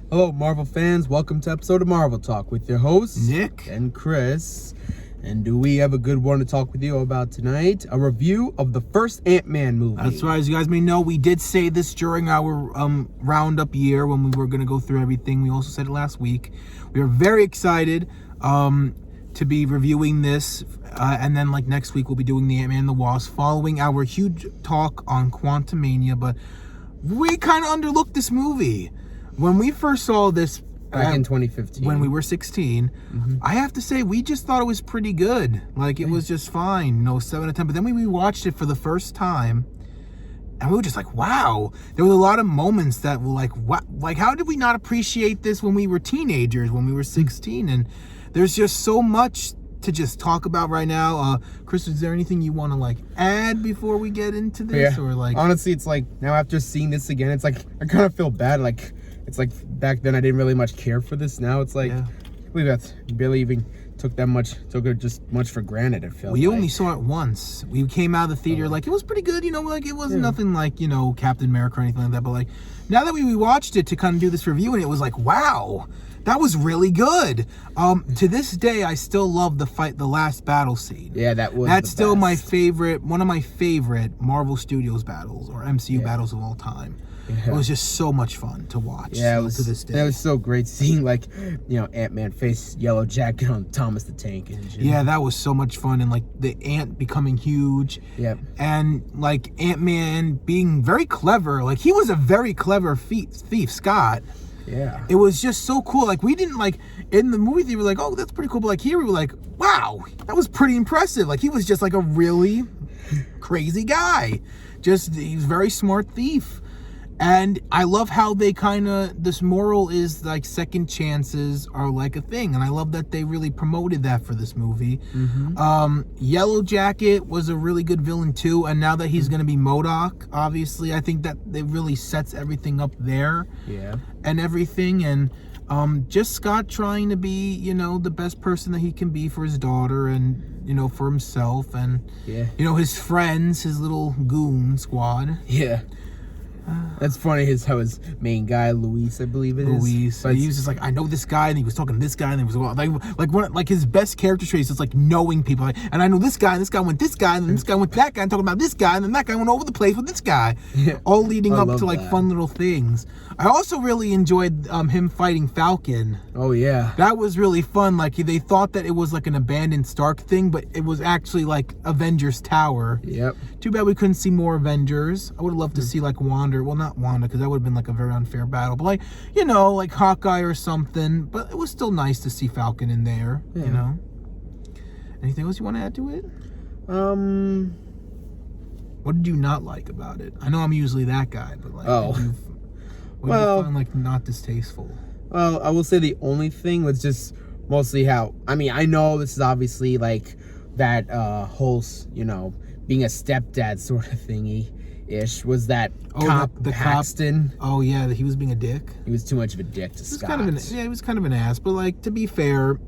Hello, Marvel fans. Welcome to episode of Marvel Talk with your hosts, Nick and Chris. And do we have a good one to talk with you about tonight? A review of the first Ant-Man movie. That's right. As you guys may know, we did say this during our roundup year when we were going to go through everything. We also said it last week. We are very excited to be reviewing this. And then next week, we'll be doing the Ant-Man and the Wasp following our huge talk on Quantumania. But we kind of underlooked this movie. When we first saw this back in 2015, when we were 16, I have to say we just thought it was pretty good. It was just fine, 7 out of 10. But then when we watched it for the first time, and we were just like, wow. There were a lot of moments that were like, what? How did we not appreciate this when we were teenagers, when we were 16? And there's just so much to just talk about right now. Chris, is there anything you want to add before we get into this? Yeah. Or honestly, it's now after seeing this again, it's I kind of feel bad. It's back then I didn't really much care for this. Now it's I believe that barely even took it just much for granted. It felt we only saw it once. We came out of the theater it was pretty good, it wasn't nothing Captain America or anything like that. But now that we watched it to kind of do this review, and it was wow, that was really good. To this day, I still love the last battle scene. Yeah, that's still my favorite, one of my favorite Marvel Studios battles or MCU battles of all time. Yeah. It was just so much fun to watch. Yeah, it was, to this day. That was so great seeing Ant-Man face Yellow Jacket on Thomas the Tank Engine. Yeah, that was so much fun, and the ant becoming huge. Yep. And Ant-Man being very clever. He was a very clever thief, Scott. Yeah. It was just so cool. We didn't in the movie theater, we were oh, that's pretty cool. But here we were wow, that was pretty impressive. He was just a really crazy guy. He's a very smart thief. And I love how they this moral is second chances are a thing. And I love that they really promoted that for this movie. Yellow Jacket was a really good villain too. And now that he's going to be MODOK, obviously, I think that it really sets everything up there. Yeah. And everything. And just Scott trying to be, the best person that he can be for his daughter and, for himself. And, his friends, his little goon squad. Yeah. That's funny how his main guy, Luis, I believe it is. Luis. But he was just I know this guy, and he was talking to this guy, and he was his best character traits is knowing people. And I know this guy, and this guy went this guy, and then this guy went that guy, and talking about this guy, and then that guy went over the place with this guy. Yeah. All leading up to that. Fun little things. I also really enjoyed him fighting Falcon. Oh yeah. That was really fun. They thought that it was an abandoned Stark thing, but it was actually Avengers Tower. Yep. Too bad we couldn't see more Avengers. I would have loved to see Wanda. Well, not Wanda, because that would have been a very unfair battle. But Hawkeye or something. But it was still nice to see Falcon in there. Yeah. Anything else you want to add to it? What did you not like about it? I know I'm usually that guy, but what did you find not distasteful? Well, I will say the only thing was just mostly how, I know this is obviously that whole, being a stepdad sort of thingy-ish, was that cop, the Paxton. Cop. Oh, yeah, he was being a dick. He was too much of a dick to Scott. He was kind of an ass, but to be fair,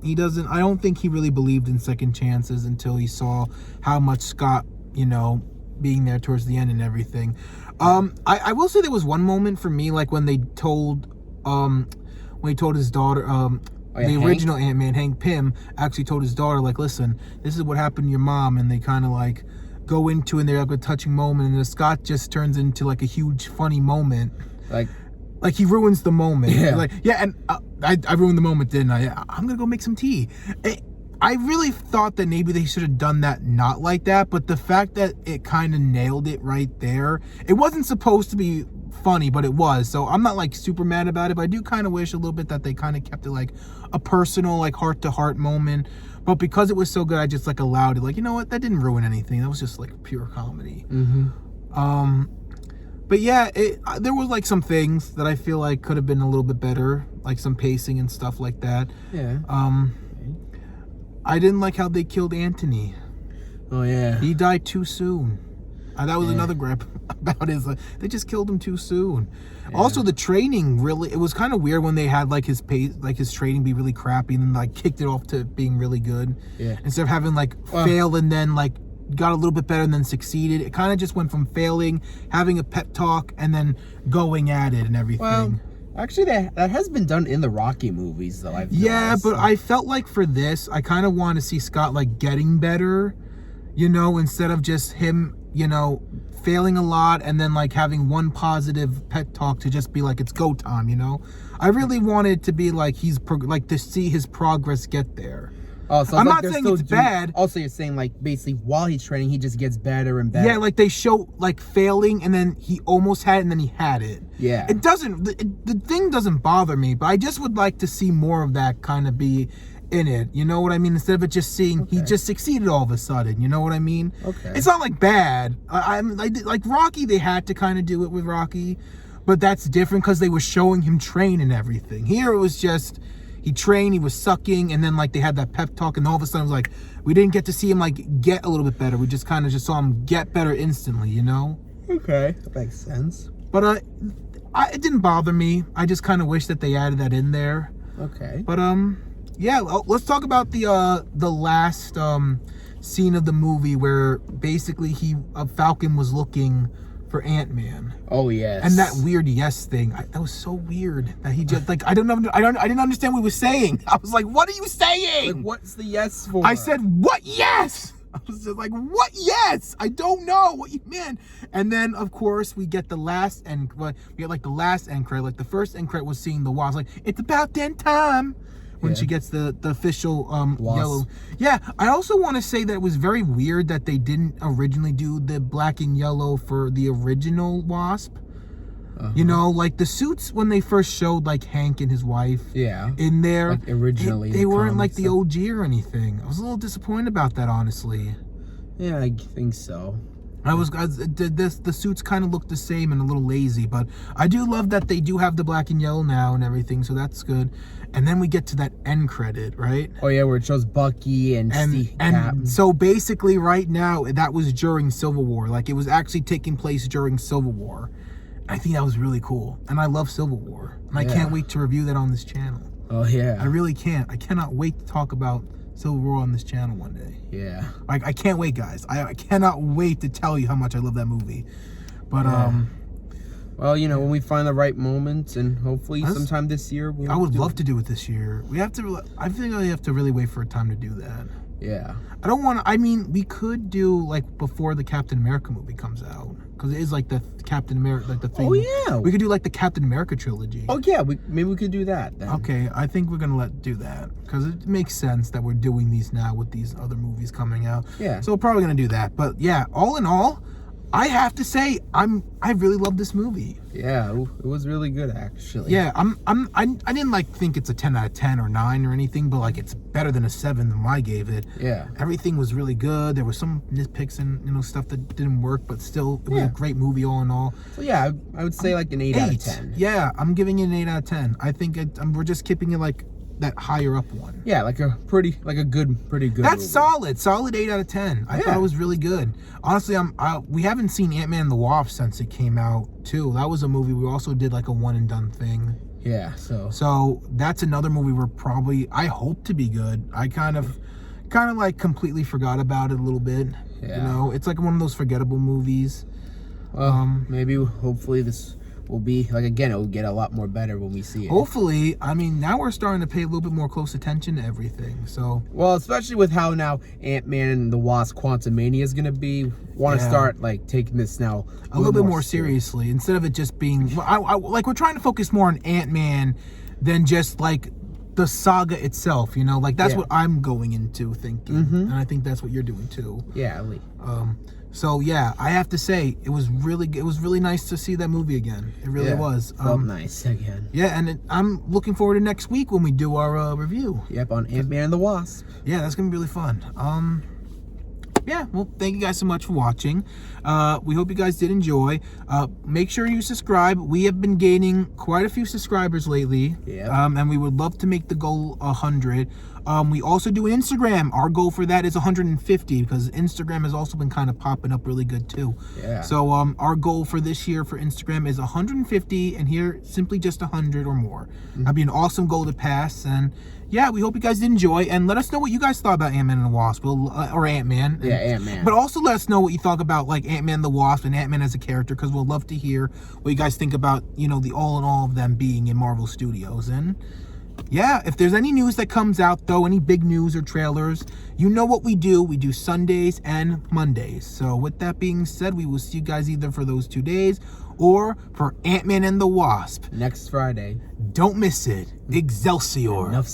he doesn't, I don't think he really believed in second chances until he saw how much Scott, being there towards the end and everything. I will say there was one moment for me, when they told his daughter, the original Ant-Man, Hank Pym, actually told his daughter, listen, this is what happened to your mom, and they kind of go into, and they're a touching moment, and then Scott just turns into a huge funny moment. He ruins the moment. Yeah. And I ruined the moment, didn't I? I'm gonna go make some tea. I really thought that maybe they should have done that not like that, but the fact that it kind of nailed it right there, it wasn't supposed to be funny, but it was. So I'm not super mad about it, but I do kind of wish a little bit that they kind of kept it a personal, heart-to-heart moment. But because it was so good, I just allowed it. You know what? That didn't ruin anything. That was just pure comedy. But yeah, there was some things that I feel could have been a little bit better, some pacing and stuff like that. Yeah. I didn't like how they killed Anthony. Oh yeah. He died too soon. That was another gripe about it. They just killed him too soon. Yeah. Also, the training it was kind of weird when they had his pace, his training be really crappy, and then kicked it off to being really good. Yeah. Instead of having fail and then got a little bit better and then succeeded. It kind of just went from failing, having a pep talk, and then going at it and everything. Well, Actually, that has been done in the Rocky movies, though. Yeah, noticed. but I felt like for this, I kind of want to see Scott like getting better, you know, instead of just him, you know, failing a lot and then like having one positive pet talk to just be like it's go time, you know. I really wanted to be like like to see his progress get there. Oh, so I'm like not they're saying still it's bad. Also, you're saying like basically while he's training, he just gets better and better. Yeah, like they show like failing and then he almost had it and then he had it. Yeah. It doesn't, the thing doesn't bother me, but I just would like to see more of that kind of be in it. You know what I mean? Instead of it just seeing he just succeeded all of a sudden. You know what I mean? Okay. It's not like bad. I'm like Rocky, they had to kind of do it with Rocky, but that's different because they were showing him train and everything. Here it was just, he trained, he was sucking, and then like they had that pep talk, and all of a sudden it was like we didn't get to see him like get a little bit better. We just kind of just saw him get better instantly, you know? Okay, that makes sense. But it didn't bother me. I just kind of wish that they added that in there. Okay. But yeah, let's talk about the last scene of the movie where basically Falcon was looking for Ant-Man. Oh yes. And that weird yes thing, that was so weird that he just like I didn't understand what he was saying. I was like, what are you saying? Like, what's the yes for? I said, what yes? I was just like, what yes? I don't know what you meant. And then of course we get the last end. We get like the last end credit. Like the first end credit was seeing the wasp. Like it's about then time. When she gets the official yellow. Yeah, I also want to say that it was very weird that they didn't originally do the black and yellow for the original Wasp. You know, like the suits when they first showed like Hank and his wife in there. Like originally. They weren't like the OG or anything. I was a little disappointed about that, honestly. Yeah, I think so. The suits kind of look the same and a little lazy, but I do love that they do have the black and yellow now and everything, so that's good. And then we get to that end credit, right? Oh yeah, where it shows Bucky and Steve. And so basically right now, that was during Civil War. Like it was actually taking place during Civil War. I think that was really cool. And I love Civil War. And I can't wait to review that on this channel. Oh yeah. I really can't. I cannot wait to talk about Civil War on this channel one day. Yeah. Like I can't wait, guys. I cannot wait to tell you how much I love that movie. But well, you know, when we find the right moment, and hopefully sometime this year, I would love to do it this year. We have to. I think I have to really wait for a time to do that. Yeah. I don't want to. I mean, we could do like before the Captain America movie comes out, because it is like the Captain America, like the thing. Oh yeah. We could do like the Captain America trilogy. Oh yeah. Maybe we could do that then. Okay, I think we're gonna do that because it makes sense that we're doing these now with these other movies coming out. Yeah. So we're probably gonna do that. But yeah, all in all, I have to say I really love this movie. Yeah, it was really good actually. Yeah, I didn't like think it's a 10 out of 10 or 9 or anything, but like it's better than a 7 than I gave it. Yeah. Everything was really good. There were some nitpicks and stuff that didn't work, but still it was a great movie all in all. So yeah, I would say like an 8 out of 10. Yeah, I'm giving it an 8 out of 10. I think we're just keeping it like that higher up one. Yeah, like a pretty good That's movie. solid 8 out of 10. I thought it was really good. Honestly, we haven't seen Ant-Man and the Wasp since it came out too. That was a movie we also did like a one and done thing. Yeah, so that's another movie I hope to be good. I kind of like completely forgot about it a little bit. Yeah. You know, it's like one of those forgettable movies. Well, maybe hopefully this will be like, again, it will get a lot more better when we see it. Hopefully. I mean, now we're starting to pay a little bit more close attention to everything. So, well, especially with how now Ant-Man and the Wasp Quantumania is gonna be, want to start like taking this now a little bit more seriously instead of it just being like we're trying to focus more on Ant-Man than just like the saga itself, you know, like that's what I'm going into thinking, and I think that's what you're doing too. Yeah, Lee. So yeah, I have to say it was really nice to see that movie again. It really was. Felt nice again. Yeah, and I'm looking forward to next week when we do our review. Yep, on Ant-Man and the Wasp. Yeah, that's gonna be really fun. Yeah, well, thank you guys so much for watching. We hope you guys did enjoy. Make sure you subscribe. We have been gaining quite a few subscribers lately. Yeah. And we would love to make the goal 100. We also do an Instagram. Our goal for that is 150 because Instagram has also been kind of popping up really good too. Yeah. So our goal for this year for Instagram is 150, and here simply just 100 or more. That'd be an awesome goal to pass. And yeah, we hope you guys did enjoy, and let us know what you guys thought about Ant-Man and the Wasp, or Ant-Man. Yeah, Ant-Man. But also let us know what you thought about like Ant-Man and the Wasp and Ant-Man as a character, because we'll love to hear what you guys think about, you know, the all in all of them being in Marvel Studios. And yeah, if there's any news that comes out though, any big news or trailers, you know what we do. We do Sundays and Mondays. So with that being said, we will see you guys either for those 2 days or for Ant-Man and the Wasp Next Friday. Don't miss it. Excelsior. Enough